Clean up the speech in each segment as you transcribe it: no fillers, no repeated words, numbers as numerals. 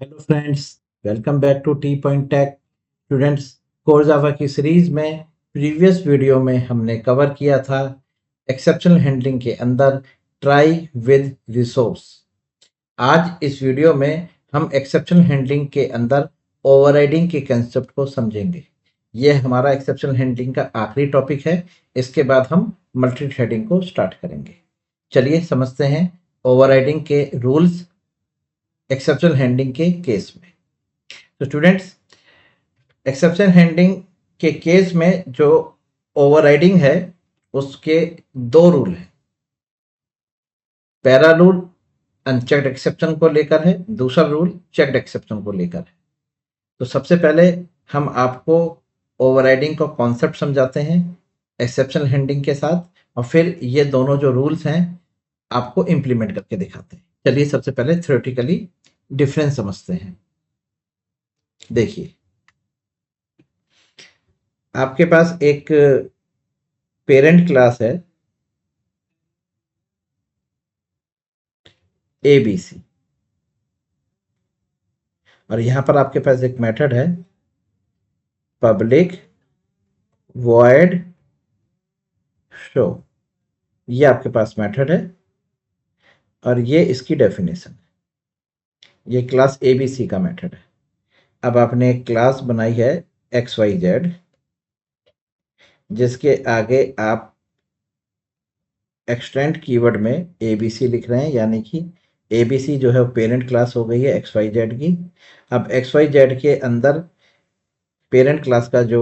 Hello friends, welcome back to T point tech. Students, core Java की series में previous video में हमने cover किया था एक्सेप्शनल हैंडलिंग के अंदर ट्राई विद रिसोर्स। आज इस वीडियो में हम एक्सेप्शनल हैंडलिंग के अंदर ओवरराइडिंग के कंसेप्ट को समझेंगे। यह हमारा एक्सेप्शनल हैंडलिंग का आखिरी टॉपिक है। इसके बाद हम मल्टी थ्रेडिंग को स्टार्ट करेंगे। चलिए समझते हैं ओवरराइडिंग के रूल्स एक्सेप्शनल हैंडलिंग के केस में। तो स्टूडेंट्स, एक्सेप्शन हैंडलिंग के केस में जो ओवरराइडिंग है उसके दो रूल हैं। पहला रूल अनचेक्ड एक्सेप्शन को लेकर है, दूसरा रूल चेक्ड एक्सेप्शन को लेकर है। तो सबसे पहले हम आपको ओवरराइडिंग का कॉन्सेप्ट समझाते हैं एक्सेप्शन हैंडलिंग के साथ, और फिर ये दोनों जो रूल्स हैं आपको इंप्लीमेंट करके दिखाते हैं। चलिए सबसे पहले थ्योरेटिकली डिफरेंस समझते हैं। देखिए, आपके पास एक पेरेंट क्लास है ABC, और यहां पर आपके पास एक मेथड है पब्लिक वॉइड शो। ये आपके पास मेथड है और ये इसकी डेफिनेशन है। ये क्लास ABC का मेथड है। अब आपने एक क्लास बनाई है XYZ, जिसके आगे आप एक्सटेंड कीवर्ड में ABC लिख रहे हैं, यानी कि ABC जो है वो पेरेंट क्लास हो गई है XYZ की। अब XYZ के अंदर पेरेंट क्लास का जो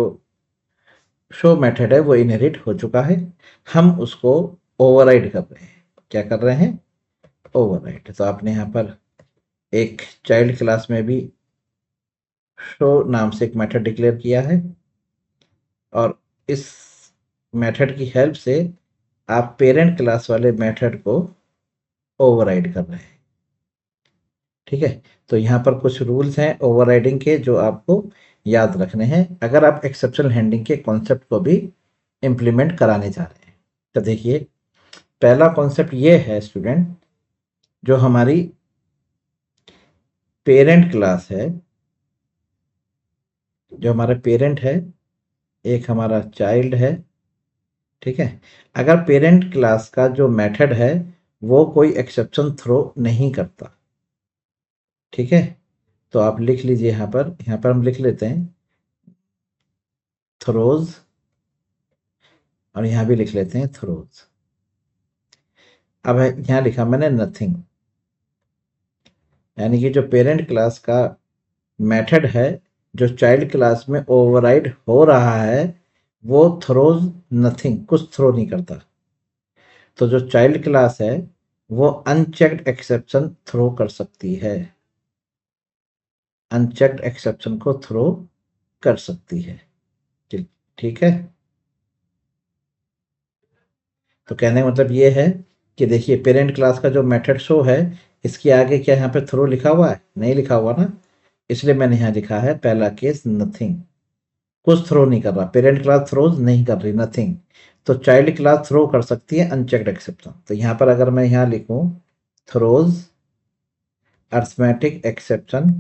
शो मेथड है वो इनहेरिट हो चुका है। हम उसको ओवरराइड कर रहे हैं। क्या कर रहे हैं? ओवरराइड। तो आपने यहाँ पर एक चाइल्ड क्लास में भी शो नाम से एक मेथड डिक्लेयर किया है, और इस मेथड की हेल्प से आप पेरेंट क्लास वाले मेथड को ओवरराइड कर रहे हैं। ठीक है, तो यहाँ पर कुछ रूल्स हैं ओवरराइडिंग के जो आपको याद रखने हैं अगर आप एक्सेप्शनल हैंडलिंग के कॉन्सेप्ट को भी इम्प्लीमेंट कराने जा रहे हैं। तो देखिए, पहला कॉन्सेप्ट ये है स्टूडेंट, जो हमारी पेरेंट क्लास है, जो हमारा पेरेंट है, एक हमारा चाइल्ड है। ठीक है, अगर पेरेंट क्लास का जो मेथड है वो कोई एक्सेप्शन थ्रो नहीं करता, ठीक है, तो आप लिख लीजिए यहाँ पर हम लिख लेते हैं थ्रोज, और यहाँ भी लिख लेते हैं थ्रोज। अब यहाँ लिखा मैंने नथिंग, यानी कि जो पेरेंट क्लास का मेथड है जो चाइल्ड क्लास में ओवरराइड हो रहा है वो थ्रोज नथिंग, कुछ थ्रो नहीं करता। तो जो चाइल्ड क्लास है वो अनचेक्ड एक्सेप्शन थ्रो कर सकती है, अनचेक्ड एक्सेप्शन को थ्रो कर सकती है। ठीक है, तो कहने का मतलब ये है कि देखिए, पेरेंट क्लास का जो मेथड शो है इसके आगे क्या यहाँ पे थ्रो लिखा हुआ है? नहीं लिखा हुआ ना, इसलिए मैंने यहाँ लिखा है पहला केस नथिंग, कुछ थ्रो नहीं कर रहा। पेरेंट क्लास थ्रोज नहीं कर रही, नथिंग। तो चाइल्ड क्लास थ्रो कर सकती है अनचेक्ड एक्सेप्शन। तो यहाँ पर अगर मैं यहाँ लिखूं थ्रोज अरिथमेटिक एक्सेप्शन,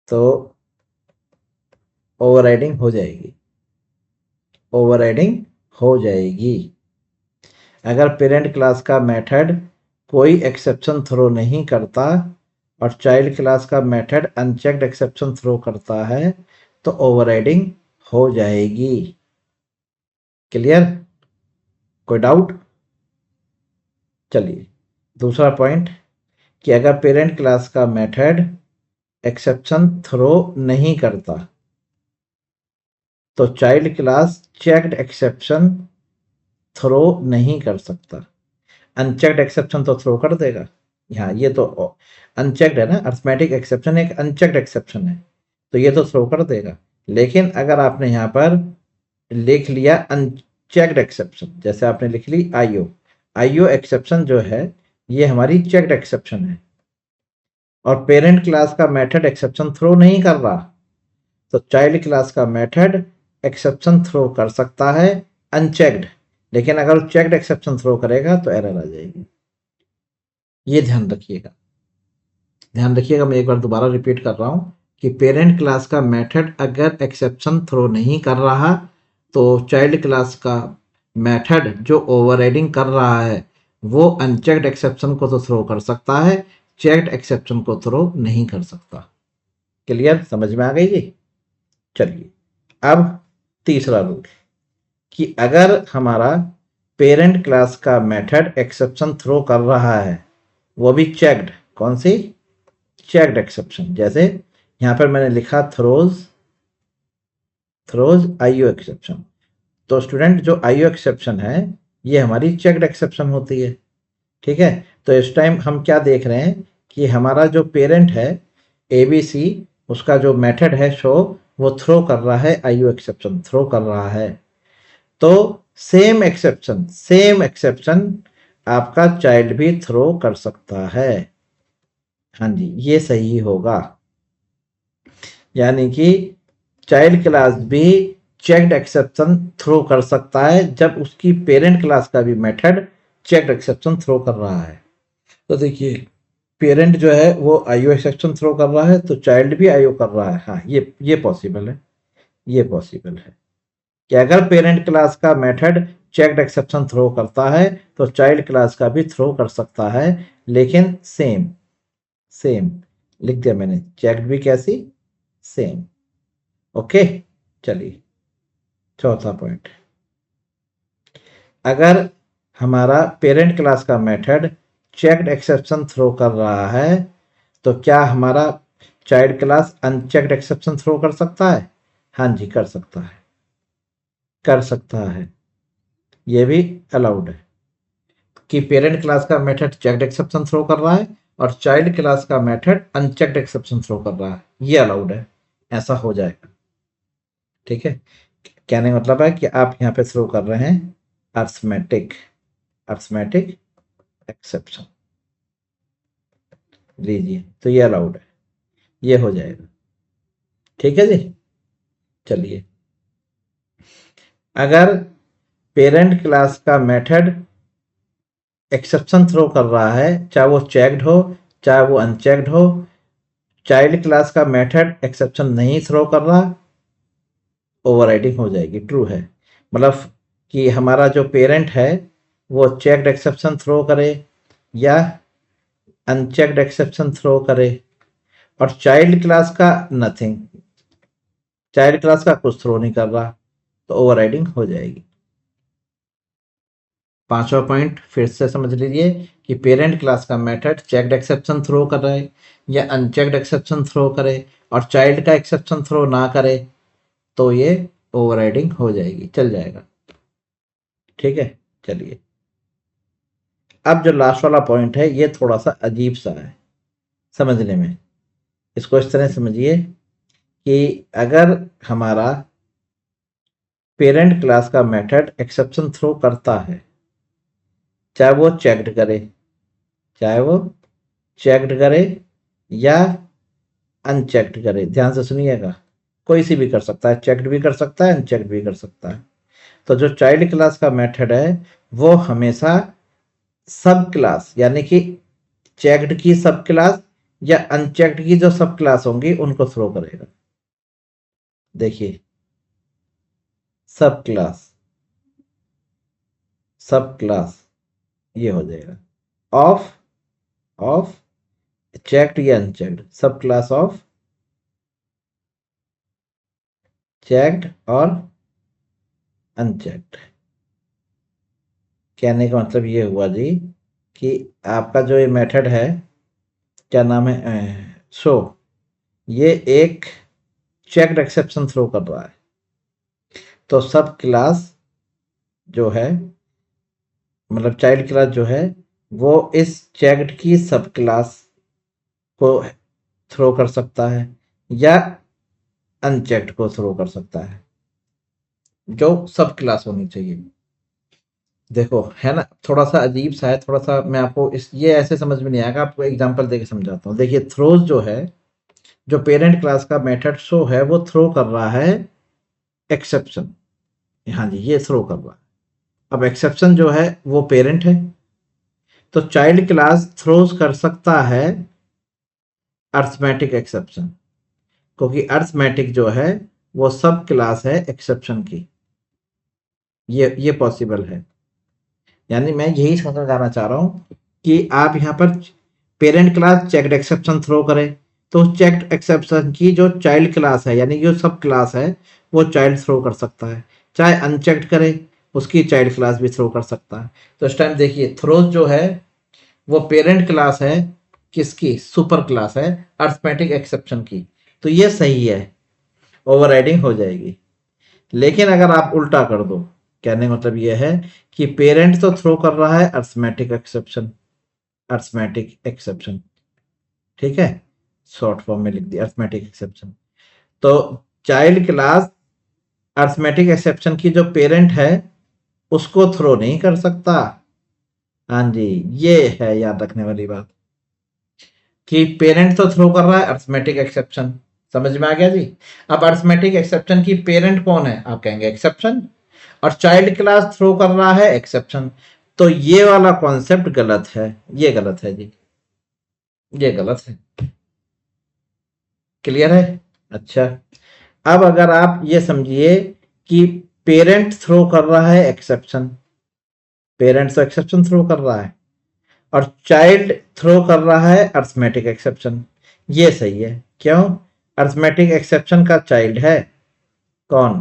तो ओवरराइडिंग हो जाएगी, ओवरराइडिंग हो जाएगी। अगर पेरेंट क्लास का मेथड कोई एक्सेप्शन थ्रो नहीं करता और चाइल्ड क्लास का मेथड अनचेक्ड एक्सेप्शन थ्रो करता है तो ओवरराइडिंग हो जाएगी। क्लियर? कोई डाउट? चलिए, दूसरा पॉइंट कि अगर पेरेंट क्लास का मेथड एक्सेप्शन थ्रो नहीं करता तो child class checked exception throw नहीं कर सकता। अनचेक्ड एक्सेप्शन तो थ्रो कर देगा। यहाँ ये तो अनचेक्ड है ना, अरिथमेटिक एक्सेप्शन एक अनचेक्ड एक्सेप्शन है, तो ये तो थ्रो कर देगा। लेकिन अगर आपने यहाँ पर लिख लिया अनचेक्ड एक्सेप्शन, जैसे आपने लिख ली आईओ एक्सेप्शन जो है ये हमारी चेक्ड एक्सेप्शन है, और पेरेंट क्लास का मेथड एक्सेप्शन थ्रो नहीं कर रहा, तो चाइल्ड क्लास का मेथड एक्सेप्शन थ्रो कर सकता है अनचेक्ड। लेकिन अगर चेक्ड एक्सेप्शन थ्रो करेगा तो एरर आ जाएगी। ये ध्यान रखिएगा। ध्यान रखिएगा, मैं एक बार दोबारा रिपीट कर रहा हूँ कि पेरेंट क्लास का मेथड अगर एक्सेप्शन थ्रो नहीं कर रहा तो चाइल्ड क्लास का मेथड जो ओवरराइडिंग कर रहा है वो अनचेक्ड एक्सेप्शन को तो थ्रो कर सकता है, चेक्ड एक्सेप्शन को थ्रो नहीं कर सकता। क्लियर, समझ में आ गई जी? चलिए अब तीसरा रूल कि अगर हमारा पेरेंट क्लास का मेथड एक्सेप्शन थ्रो कर रहा है, वो भी चेक्ड, कौन सी? Checked exception. जैसे यहां पर मैंने लिखा थ्रोज आईओ एक्सेप्शन। तो स्टूडेंट जो आईओ एक्सेप्शन है ये हमारी चेक्ड एक्सेप्शन होती है। ठीक है, तो इस टाइम हम क्या देख रहे हैं कि हमारा जो पेरेंट है एबीसी, उसका जो मेथड है शो, वो थ्रो कर रहा है आईओ एक्सेप्शन, थ्रो कर रहा है। तो सेम एक्सेप्शन आपका चाइल्ड भी थ्रो कर सकता है। हाँ जी, ये सही होगा। यानी कि चाइल्ड क्लास भी चेक्ड एक्सेप्शन थ्रो कर सकता है जब उसकी पेरेंट क्लास का भी मेथड चेक्ड एक्सेप्शन थ्रो कर रहा है। तो देखिए, पेरेंट जो है वो आईओ एक्सेप्शन थ्रो कर रहा है तो चाइल्ड भी आईओ कर रहा है। हाँ, ये पॉसिबल है, ये पॉसिबल है कि अगर पेरेंट क्लास का मेथड चेक्ड एक्सेप्शन थ्रो करता है तो चाइल्ड क्लास का भी थ्रो कर सकता है, लेकिन सेम सेम लिख दिया मैंने, चेक्ड भी कैसी? सेम। ओके, चलिए चौथा पॉइंट, अगर हमारा पेरेंट क्लास का मेथड चेक्ड एक्सेप्शन थ्रो कर रहा है तो क्या हमारा child class unchecked exception throw कर सकता है? हाँ जी, कर सकता है, कर सकता है। ये भी अलाउड है कि पेरेंट क्लास का मेथड चेक्ड एक्सेप्शन थ्रो कर रहा है और चाइल्ड क्लास का मेथड अनचेक्ड एक्सेप्शन थ्रो कर रहा है, ये अलाउड है, ऐसा हो जाएगा। ठीक है, कहने का मतलब है कि आप यहाँ पे थ्रो कर रहे हैं अर्थमेटिक अर्थमेटिक एक्सेप्शन, लीजिए, तो ये अलाउड है, ये हो जाएगा। ठीक है जी, चलिए अगर पेरेंट क्लास का मेथड एक्सेप्शन थ्रो कर रहा है, चाहे वो चेक्ड हो चाहे वो अनचेक्ड हो, चाइल्ड क्लास का मेथड एक्सेप्शन नहीं थ्रो कर रहा, ओवरराइडिंग हो जाएगी, ट्रू है। मतलब कि हमारा जो पेरेंट है वो चेक्ड एक्सेप्शन थ्रो करे या अनचेक्ड एक्सेप्शन थ्रो करे और चाइल्ड क्लास का नथिंग, चाइल्ड क्लास का कुछ थ्रो नहीं कर रहा, तो ओवरराइडिंग हो जाएगी। पांचवा पॉइंट फिर से समझ लीजिए कि पेरेंट क्लास का मेथड चेक्ड एक्सेप्शन थ्रो कर रहे या अनचेक्ड एक्सेप्शन थ्रो करे और चाइल्ड का एक्सेप्शन थ्रो ना करे तो ये ओवरराइडिंग हो जाएगी, चल जाएगा। ठीक है, चलिए अब जो लास्ट वाला पॉइंट है ये थोड़ा सा अजीब सा है समझने में। इसको इस तरह समझिए कि अगर हमारा पेरेंट क्लास का मेथड एक्सेप्शन थ्रो करता है, चाहे वो चेक्ड करे, चाहे वो चेक्ड करे या अनचेक्ड करे, ध्यान से सुनिएगा, कोई सी भी कर सकता है, चेक्ड भी कर सकता है, अनचेक्ड भी कर सकता है। तो जो चाइल्ड क्लास का मेथड है वो हमेशा सब क्लास यानी कि चेक्ड की सब क्लास या अनचेक्ड की जो सब क्लास होंगी उनको थ्रो करेगा। देखिए, सब क्लास, सब क्लास, ये हो जाएगा ऑफ ऑफ चेक्ड या अनचेक्ड, सब क्लास ऑफ चेक्ड और अनचेक्ड। कहने का मतलब ये हुआ जी कि आपका जो ये मेथड है, क्या नाम है, शो, ये एक चेक्ड एक्सेप्शन थ्रो कर रहा है। तो सब क्लास जो है, मतलब चाइल्ड क्लास जो है, वो इस चेक्ड की सब क्लास को थ्रो कर सकता है या अनचेक्ड को थ्रो कर सकता है, जो सब क्लास होनी चाहिए। देखो है ना, थोड़ा सा अजीब सा है, थोड़ा सा मैं आपको इस ये ऐसे समझ में नहीं आएगा, आपको एग्जांपल देके समझाता हूँ। देखिए, थ्रोज जो है, जो पेरेंट क्लास का मेथड शो है वो थ्रो कर रहा है एक्सेप्शन, हाँ जी, ये थ्रो कर रहा है। अब एक्सेप्शन जो है वो पेरेंट है, तो चाइल्ड क्लास थ्रोज कर सकता है अर्थमेटिक एक्सेप्शन, क्योंकि अर्थमेटिक जो है वो सब क्लास है एक्सेप्शन की। ये पॉसिबल है। यानी मैं यही समझाना चाह रहा हूं कि आप यहाँ पर parent class checked exception throw करें तो चेक्ड एक्सेप्शन की जो चाइल्ड क्लास है यानी जो सब क्लास है वो चाइल्ड थ्रो कर सकता है, चाहे अनचेक्ड करे उसकी चाइल्ड क्लास भी थ्रो कर सकता है। तो इस टाइम देखिए थ्रोज जो है वो पेरेंट क्लास है किसकी, सुपर क्लास है अर्थमेटिक एक्सेप्शन की। तो ये सही है, ओवरराइडिंग हो जाएगी। लेकिन अगर आप उल्टा कर दो, कहने का मतलब यह है कि पेरेंट तो थ्रो कर रहा है अर्थमेटिक एक्सेप्शन, अर्थमेटिक एक्सेप्शन, ठीक है, शॉर्ट फॉर्म में लिख दिया अर्थमेटिक एक्सेप्शन। तो चाइल्ड क्लास अर्थमेटिक एक्सेप्शन की जो पेरेंट है उसको थ्रो नहीं कर सकता। हाँ जी, ये है याद रखने वाली बात कि पेरेंट तो थ्रो कर रहा है अर्थमेटिक एक्सेप्शन। समझ में आ गया जी। अब अर्थमेटिक एक्सेप्शन की पेरेंट कौन है, आप कहेंगे एक्सेप्शन, और चाइल्ड क्लास थ्रो कर रहा है एक्सेप्शन। तो ये वाला कॉन्सेप्ट गलत है, ये गलत है जी, ये गलत है। क्लियर है? अच्छा, अब अगर आप ये समझिए कि पेरेंट थ्रो कर रहा है एक्सेप्शन, पेरेंट तो एक्सेप्शन थ्रो कर रहा है, और चाइल्ड थ्रो कर रहा है अर्थमेटिक एक्सेप्शन, ये सही है। क्यों? अर्थमेटिक एक्सेप्शन का चाइल्ड है कौन,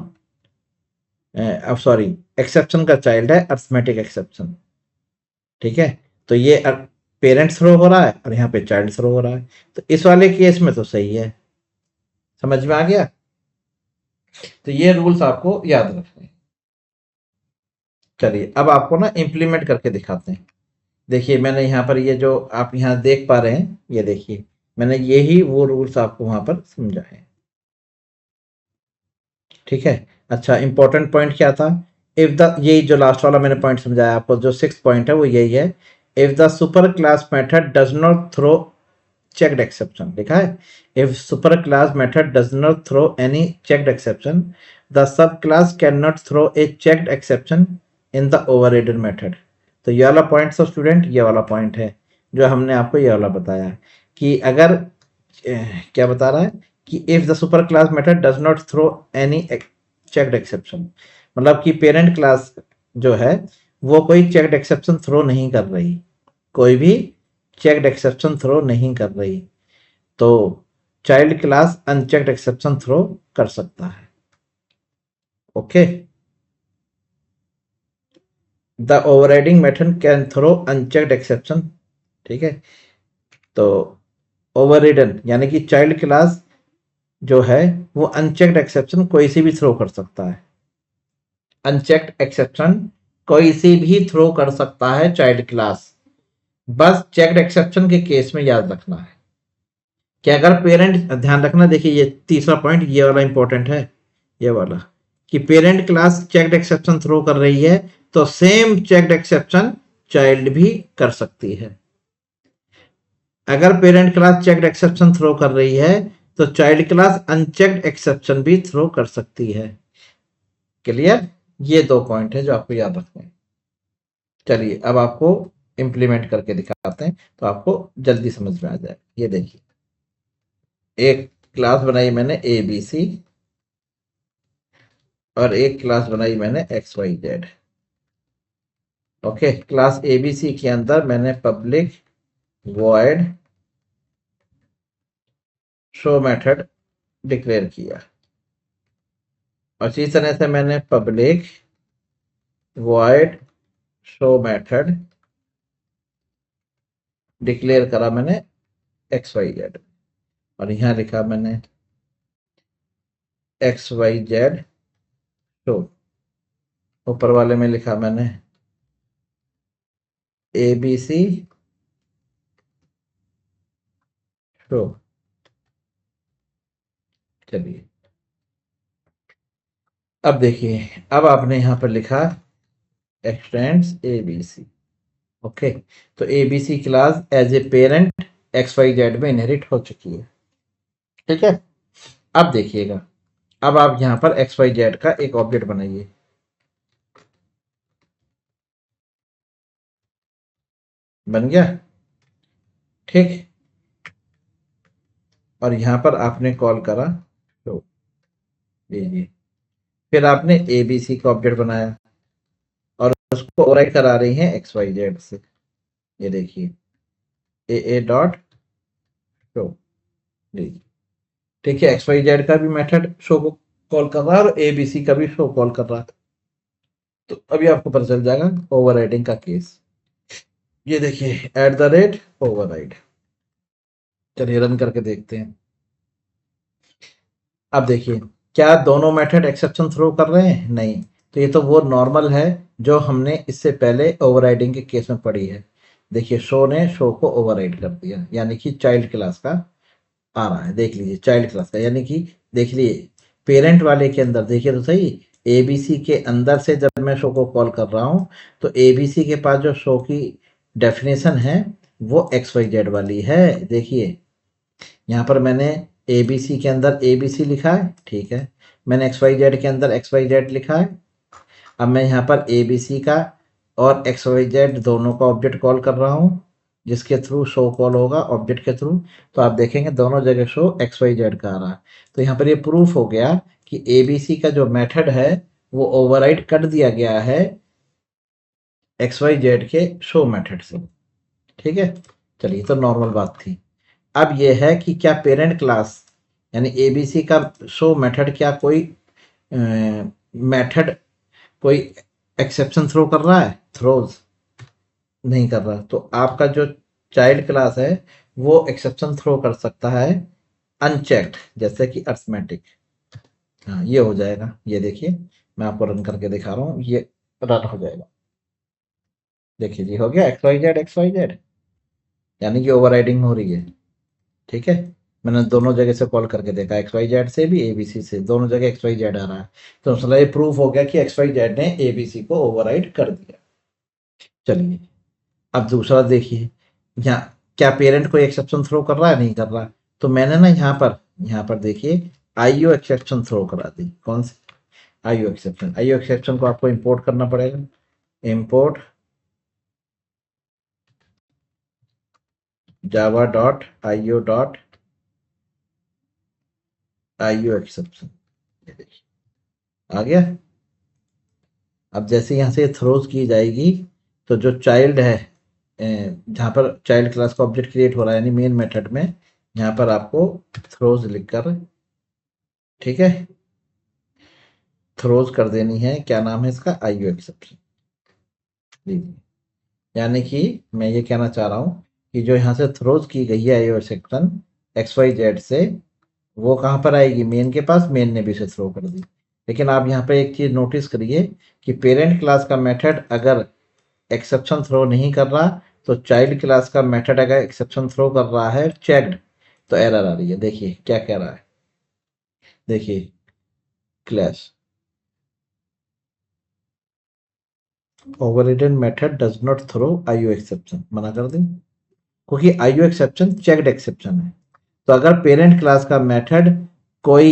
अब सॉरी, एक्सेप्शन का चाइल्ड है अर्थमेटिक एक्सेप्शन, ठीक है। तो ये पेरेंट थ्रो हो रहा है और यहाँ पे चाइल्ड थ्रो हो रहा है, तो इस वाले केस में तो सही है। समझ में आ गया? तो ये रूल्स आपको याद रखने हैं। चलिए अब आपको ना इम्प्लीमेंट करके दिखाते हैं। देखिए मैंने यहाँ पर ये जो आप यहाँ देख पा रहे हैं, ये देखिए मैंने यही वो रूल्स आपको वहां पर समझाए, ठीक है। अच्छा, इंपॉर्टेंट पॉइंट क्या था, इफ द, यही जो लास्ट वाला मैंने पॉइंट समझाया आपको, जो 6th पॉइंट है वो यही है, if the super class method does not throw checked exception लिखा है, if super class method does not throw any checked exception the subclass cannot throw a checked exception in the overridden method। तो ये वाला point तो student ये वाला point है जो हमने आपको ये वाला बताया कि अगर क्या बता रहा है कि if the super class method does not throw any checked exception, मतलब कि पेरेंट क्लास जो है वो कोई चेक्ड एक्सेप्शन थ्रो नहीं कर रही, कोई भी चेक्ड एक्सेप्शन थ्रो नहीं कर रही, तो child class unchecked exception throw कर सकता है। Okay, the overriding method can throw unchecked exception, ठीक है। तो ओवररिडन यानी कि चाइल्ड क्लास जो है वो अनचेक्ड एक्सेप्शन कोई सी भी थ्रो कर सकता है, अनचेक्ड एक्सेप्शन कोई सी भी थ्रो कर सकता है चाइल्ड क्लास। बस चेक्ड एक्सेप्शन के केस में याद रखना है कि अगर पेरेंट, ध्यान रखना, देखिए ये तीसरा पॉइंट ये वाला इंपॉर्टेंट है, ये वाला कि parent class checked exception throw कर रही है तो सेम चेक्ड एक्सेप्शन चाइल्ड भी कर सकती है। अगर parent class checked exception throw कर रही है तो चाइल्ड क्लास अनचेक्ड एक्सेप्शन भी थ्रो कर सकती है। क्लियर? ये दो पॉइंट है जो आपको याद रखने हैं। चलिए अब आपको इंप्लीमेंट करके दिखाते हैं तो आपको जल्दी समझ में आ जाए। ये देखिए एक क्लास बनाई मैंने ए बी सी और एक क्लास बनाई मैंने X Y Z. Okay, class ABC के अंदर मैंने public void show method declare किया और इसी तरह से मैंने public void show method declare करा मैंने एक्स वाई जेड, और यहां लिखा मैंने एक्स वाई जेड शो, ऊपर वाले में लिखा मैंने ए बी सी शो। चलिए अब देखिए, अब आपने यहां पर लिखा extends A B C. Okay, तो A B C class as a parent X Y Z में इनहेरिट हो चुकी है, ठीक है। अब देखिएगा, अब आप यहां पर एक्स वाई जेड का एक ऑब्जेक्ट बनाइए। बन गया, ठीक। और यहां पर आपने कॉल करा तो जी, फिर आपने एबीसी का ऑब्जेक्ट बनाया और उसको ओवरराइड करा रही हैं एक्स वाई जेड से। ये देखिए ए डॉट शो, जी, ठीक है। एक्स वाई जेड का भी मेथड शो को कॉल कर रहा है और एबीसी का भी शो कॉल कर रहा है। तो अभी आपको पता चल जाएगा ओवरराइडिंग का केस। ये देखिए @ ओवरराइड। चलिए रन करके देखते हैं। अब देखिए क्या दोनों मेथड एक्सेप्शन थ्रो कर रहे हैं? नहीं। तो ये तो वो नॉर्मल है जो हमने इससे पहले ओवरराइडिंग के केस में पढ़ी है। देखिए शो ने शो को ओवरराइड कर दिया, यानी कि चाइल्ड क्लास का आ रहा है। देख लीजिए चाइल्ड क्लास का, यानी कि देख लीजिए पेरेंट वाले के अंदर देखिए तो सही, एबीसी के अंदर से जब मैं शो को कॉल कर रहा हूँ तो एबीसी के पास जो शो की डेफिनेशन है वो एक्स वाई जेड वाली है। देखिए यहाँ पर मैंने ए बी सी के अंदर ए बी सी लिखा है, ठीक है। मैंने एक्स वाई जेड के अंदर एक्स वाई जेड लिखा है। अब मैं यहाँ पर ए बी सी का और एक्स वाई जेड दोनों का ऑब्जेक्ट कॉल कर रहा हूँ, जिसके थ्रू शो कॉल होगा ऑब्जेक्ट के थ्रू। तो आप देखेंगे दोनों जगह शो एक्स वाई जेड का आ रहा है। तो यहाँ पर ये प्रूफ हो गया कि ए बी सी का जो मेथड है वो ओवरराइड कर दिया गया है एक्स वाई जेड के शो मेथड से, ठीक है। चलिए तो नॉर्मल बात थी। अब यह है कि क्या पेरेंट क्लास यानी एबीसी का शो मेथड क्या कोई मेथड कोई एक्सेप्शन थ्रो कर रहा है? थ्रोज नहीं कर रहा। तो आपका जो चाइल्ड क्लास है वो एक्सेप्शन थ्रो कर सकता है अनचेक्ड, जैसे कि अर्थमेटिक। हाँ ये हो जाएगा। ये देखिए मैं आपको रन करके दिखा रहा हूँ, ये रन हो जाएगा। देखिए जी हो गया एक्स वाई जेड, यानी कि ओवरराइडिंग हो रही है, ठीक है। मैंने दोनों जगह से कॉल करके देखा, एक्स वाई जेड से भी एबीसी से, दोनों जगह एक्स वाई जेड आ रहा है। तो मसला ये प्रूफ हो गया कि एक्स वाई जेड ने एबीसी को ओवरराइड कर दिया। चलिए अब दूसरा देखिए, यहाँ क्या पेरेंट कोई एक्सेप्शन थ्रो कर रहा है? नहीं कर रहा। तो मैंने ना यहाँ पर देखिए आईओ एक्सेप्शन थ्रो करा दी। कौन सी आईओ एक्सेप्शन को आपको इंपोर्ट करना पड़ेगा। Import Java dot IO dot IO exception, ये देखिए आ गया। अब जैसे यहाँ से थ्रोज की जाएगी तो जो चाइल्ड है जहाँ पर चाइल्ड क्लास का ऑब्जेक्ट क्रिएट हो रहा है यानी मेन मेथड में, यहाँ पर आपको थ्रोज लिखकर, ठीक है, थ्रोज कर देनी है। क्या नाम है इसका? IO exception. यानी कि मैं ये कहना चाह रहा हूँ कि जो यहाँ से थ्रोज की गई है IO exception X Y Z से, वो कहाँ पर आएगी? मेन के पास। मेन ने भी इसे थ्रो कर दी। लेकिन आप यहाँ पे एक चीज नोटिस करिए कि पेरेंट क्लास का मेथड अगर एक्सेप्शन थ्रो नहीं कर रहा तो चाइल्ड क्लास का मेथड अगर एक्सेप्शन थ्रो कर रहा है चेक्ड, तो एरर आ रही है। देखिए क्या कह रहा है, देखिए clash overridden method does not throw IO exception, मना कर दें क्योंकि आईओ एक्सेप्शन चेक्ड एक्सेप्शन है। तो अगर पेरेंट क्लास का मेथड कोई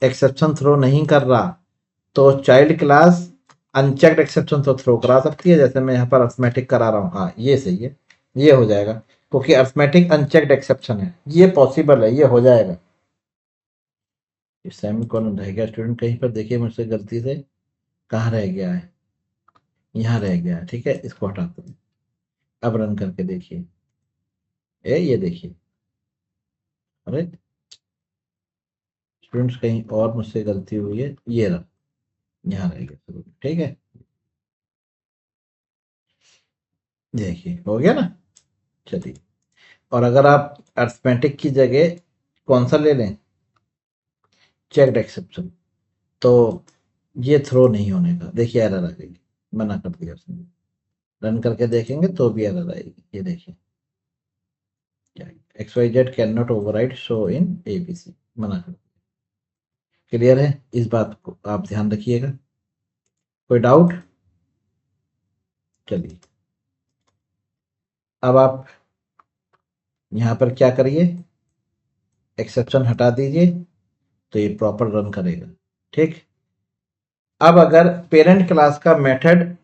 एक्सेप्शन थ्रो नहीं कर रहा तो चाइल्ड क्लास अनचेक्ड एक्सेप्शन तो थ्रो करा सकती है, जैसे मैं यहाँ पर अर्थमेटिक करा रहा हूँ। हाँ ये सही है, ये हो जाएगा क्योंकि अर्थमेटिक अनचेक्ड एक्सेप्शन है, ये पॉसिबल है, ये हो जाएगा। सेमी कॉलन रह गया स्टूडेंट कहीं पर, देखिए मुझसे गलती से कहाँ रह गया है, यहाँ रह गया है, ठीक है, इसको हटाते हैं। अब रन करके देखिए, ये देखिए, अरे स्टूडेंट्स कहीं और मुझसे गलती हुई है, ये रहा, यहाँ रह गया शुरू में, ठीक है। देखिए हो गया ना। चलिए और अगर आप अर्थमेटिक की जगह कौन सा ले लें? चेक्ड एक्सेप्शन, तो ये थ्रो नहीं होने का, देखिए एरर आ गई, मना कर दिया उसने। रन करके देखेंगे तो भी एरर आएगी। ये देखिए X Y Z can not override show in ABC, मना कर दिया। क्लियर है? इस बात को आप ध्यान रखिएगा। कोई डाउट? चलिए अब आप यहाँ पर क्या करिए, एक्सेप्शन हटा दीजिए तो ये प्रॉपर रन करेगा, ठीक। अब अगर पेरेंट क्लास का मेथड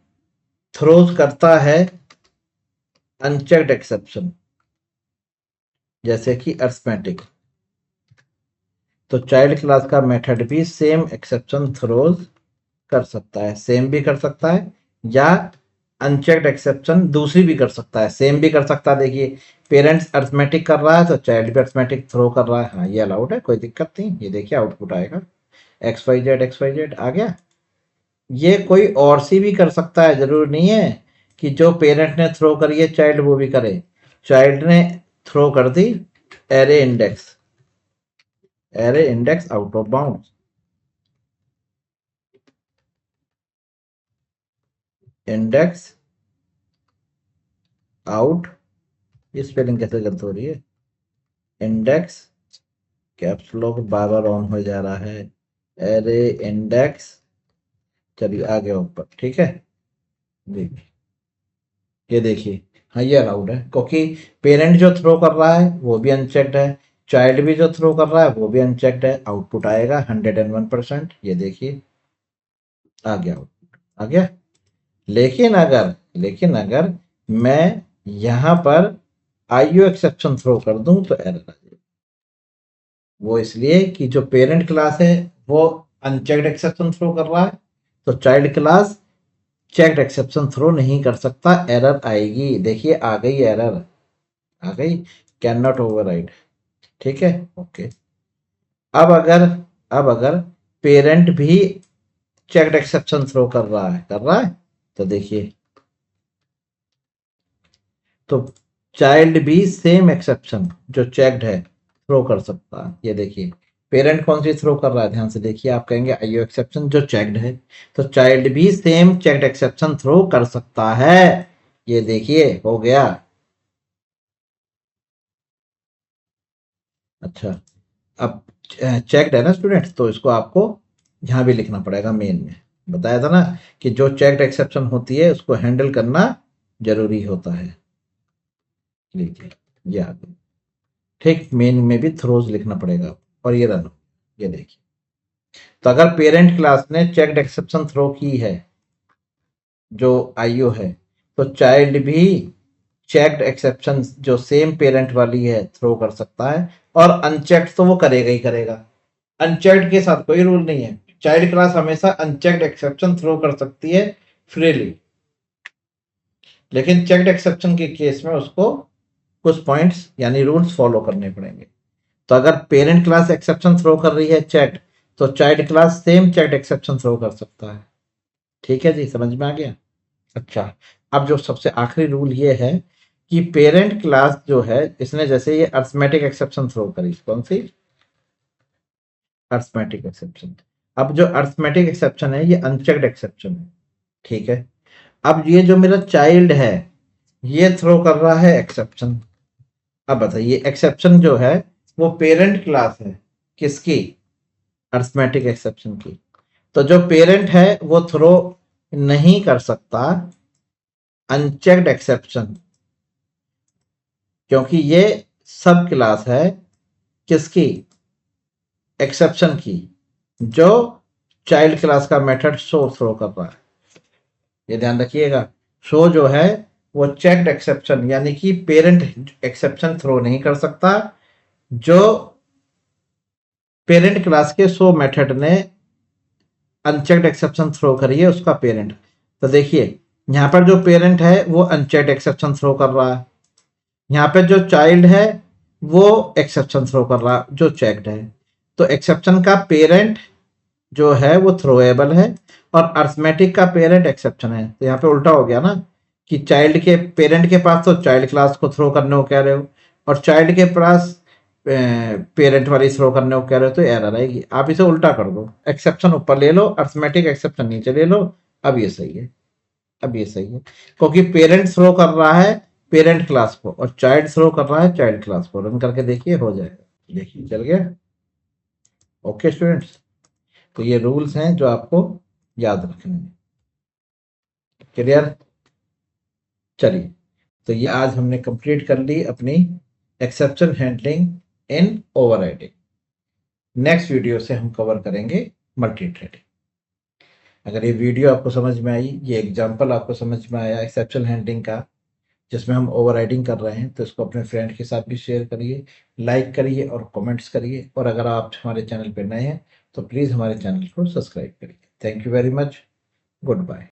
थ्रोज करता है अनचेक्ड एक्सेप्शन जैसे कि अरिथमेटिक, तो चाइल्ड क्लास का मेथड भी सेम एक्सेप्शन थ्रोज कर सकता है, सेम भी कर सकता है या अनचेक्ड एक्सेप्शन दूसरी भी कर सकता है, सेम भी कर सकता है। देखिए पेरेंट्स अरिथमेटिक कर रहा है तो चाइल्ड भी अरिथमेटिक थ्रो कर रहा है, हाँ ये अलाउड है, कोई दिक्कत नहीं। ये देखिए आउटपुट आएगा एक्स वाई जेड आ गया। ये कोई और सी भी कर सकता है, जरूर नहीं है कि जो पेरेंट ने थ्रो करी है चाइल्ड वो भी करे। चाइल्ड ने थ्रो कर दी array index out of bound, index out, ये स्पेलिंग कैसे गलत हो रही है, index caps lock bar bar on हो जा रहा है, एरे इंडेक्स, चलिए आ गया ऊपर, ठीक है। देखिए ये देखिए, हाँ ये अलाउड है क्योंकि पेरेंट जो थ्रो कर रहा है वो भी अनचेक्ड है, चाइल्ड भी जो थ्रो कर रहा है वो भी अनचेक्ड है, आउटपुट आएगा 101%। ये देखिए आ गया आउटपुट आ गया। लेकिन अगर मैं यहां पर आईओ एक्सेप्शन थ्रो कर दूं तो एरर आ जाएगी। वो इसलिए कि जो पेरेंट क्लास है वो अनचेक्ड एक्सेप्शन थ्रो कर रहा है, तो child class checked exception throw नहीं कर सकता, एरर आएगी। देखिए आ गई एरर, आ गई, कैन नॉट ओवरराइड, ठीक है ओके। अब अगर अब अगर पेरेंट भी चेक्ड एक्सेप्शन थ्रो कर रहा है तो देखिए, तो चाइल्ड भी सेम एक्सेप्शन जो चेक्ड है थ्रो कर सकता है। ये देखिए पेरेंट कौन सी थ्रो कर रहा है, ध्यान से देखिए, आप कहेंगे आईओ एक्सेप्शन जो चेक्ड है, तो चाइल्ड भी सेम चेक्ड एक्सेप्शन थ्रो कर सकता है। ये देखिए हो गया। अच्छा, अब चेक्ड है ना स्टूडेंट, तो इसको आपको यहाँ भी लिखना पड़ेगा, मेन में बताया था ना कि जो चेक्ड एक्सेप्शन होती है उसको हैंडल करना जरूरी होता है। लीजिए ये आ गया, ठीक, मेन में भी थ्रोज लिखना पड़ेगा। और ये रन, ये देखिए, तो अगर पेरेंट क्लास ने चेक्ड एक्सेप्शन थ्रो की है जो आईओ है, तो चाइल्ड भी चेक्ड एक्सेप्शन जो सेम पेरेंट वाली है थ्रो कर सकता है, और अनचेक्ड तो वो करेगा ही करेगा। अनचेक्ड के साथ कोई रूल नहीं है, चाइल्ड क्लास हमेशा अनचेक्ड एक्सेप्शन थ्रो कर सकती है फ्रीली, लेकिन चेक्ड एक्सेप्शन के केस में उसको कुछ पॉइंट्स यानी रूल्स फॉलो करने पड़ेंगे। तो अगर पेरेंट क्लास एक्सेप्शन थ्रो कर रही है चेक्ड, तो child class same checked exception throw कर सकता है। ठीक है जी, समझ में आ गया। अच्छा, अब जो सबसे आखिरी रूल ये है कि पेरेंट क्लास जो है, इसने जैसे ये अरिथमेटिक एक्सेप्शन थ्रो करी, कौन सी, अरिथमेटिक एक्सेप्शन। अब जो अरिथमेटिक एक्सेप्शन है ये अनचेक्ड एक्सेप्शन है, ठीक है। अब ये जो मेरा चाइल्ड है ये थ्रो कर रहा है एक्सेप्शन। अब बताइए एक्सेप्शन जो है वो पेरेंट क्लास है किसकी, अरिथमेटिक एक्सेप्शन की। तो जो पेरेंट है वो थ्रो नहीं कर सकता अनचेक्ड एक्सेप्शन, क्योंकि ये सब क्लास है किसकी, एक्सेप्शन की, जो चाइल्ड क्लास का मेथड शो थ्रो कर रहा है। ये ध्यान रखिएगा, शो जो है वो चेक्ड एक्सेप्शन यानी कि पेरेंट एक्सेप्शन थ्रो नहीं कर सकता, जो पेरेंट क्लास के शो मेथड ने अनचेक्ड एक्सेप्शन थ्रो करी है उसका पेरेंट। तो देखिए यहाँ पर जो पेरेंट है वो अनचेक्ड एक्सेप्शन थ्रो कर रहा है, यहाँ पे जो चाइल्ड है वो एक्सेप्शन थ्रो कर रहा है जो चेक्ड है। तो एक्सेप्शन का पेरेंट जो है वो थ्रोएबल है और अरिथमेटिक का पेरेंट एक्सेप्शन है। तो यहाँ पे उल्टा हो गया ना कि चाइल्ड के पेरेंट के पास तो चाइल्ड क्लास को थ्रो करने को कह रहे हो और चाइल्ड के पास पेरेंट वाली थ्रो करने को कह रहे हो, तो एरर आएगी। आप इसे उल्टा कर दो, एक्सेप्शन ऊपर ले लो, अरिथमेटिक एक्सेप्शन नीचे ले लो। अब ये सही है, अब ये सही है, क्योंकि पेरेंट थ्रो कर रहा है पेरेंट क्लास को और चाइल्ड थ्रो कर रहा है चाइल्ड क्लास को। रन करके देखिए हो जाएगा, देखिए चल गया। ओके स्टूडेंट्स, तो ये रूल्स हैं जो आपको याद रखने हैं। क्लियर, चलिए, तो ये आज हमने कंप्लीट कर ली अपनी exception handling in overriding. Next video से हम कवर करेंगे मल्टी थ्रेडिंग। अगर ये वीडियो आपको समझ में आई, ये एग्जांपल आपको समझ में आया एक्सेप्शन हैंडलिंग का, जिसमें हम ओवरराइडिंग कर रहे हैं, तो इसको अपने फ्रेंड के साथ भी शेयर करिए, लाइक करिए और कमेंट्स करिए। और अगर आप हमारे चैनल पर नए हैं तो प्लीज़ हमारे चैनल को सब्सक्राइब करिए। Thank you very much. Good bye.